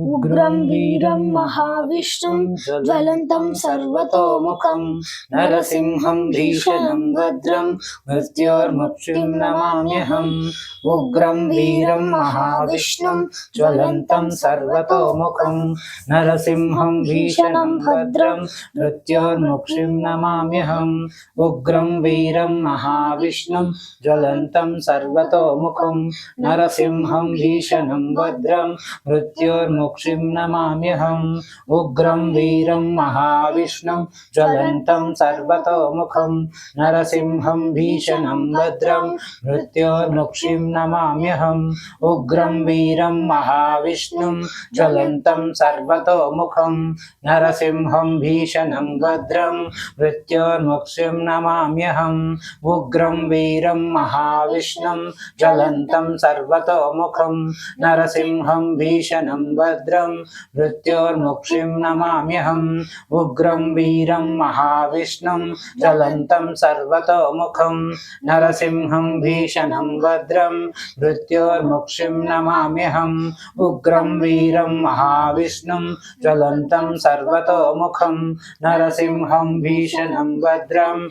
उग्रं वीरं महाविष्णुं ज्वलन्तं सर्वतोमुखं नरसिंहं भीषणं भद्रं मृत्योर्मुक्षिं नमाम्यहम्। उग्रं वीरं महाविष्णुं ज्वलन्तं सर्वतोमुखं नरसिंहं भीषणं भद्रं मृत्योर्मुक्षिं नमाम्यहम्। उग्रं वीरं महाविष्णुं ज्वलन्तं सर्वतोमुखं नरसिंहं भीषणं भद्रं मृत्योर्मुक्षिं नमाम्यहम्। उग्रं वीरं महाविष्णुं ज्वलन्तं सर्वतोमुखं नरसिंहं भीषणं भद्रं मृत्योर्मुक्षिं नमाम्यहम्। उग्रं वीरं महाविष्णुं ज्वलन्तं सर्वतोमुखं नरसिंहं भीषणं भद्रं मृत्योर्मुक्षिं नमाम्यहम्। उग्रं वीरं महाविष्णुं ज्वलन्तं सर्वतोमुखं नरसिंहं भीषणं भद्रं मृत्योर्मुक्षिं नमाम्यहम्। उग्रं वीरं महाविष्णुं ज्वलन्तं सर्वतोमुखं नरसिंहं भीषणं भद्रं मृत्योर्मुक्षिं नमाम्यहम्। उग्रं वीरं महाविष्णुं ज्वलन्तं सर्वतोमुखं नरसिंहं भीषणं भद्रं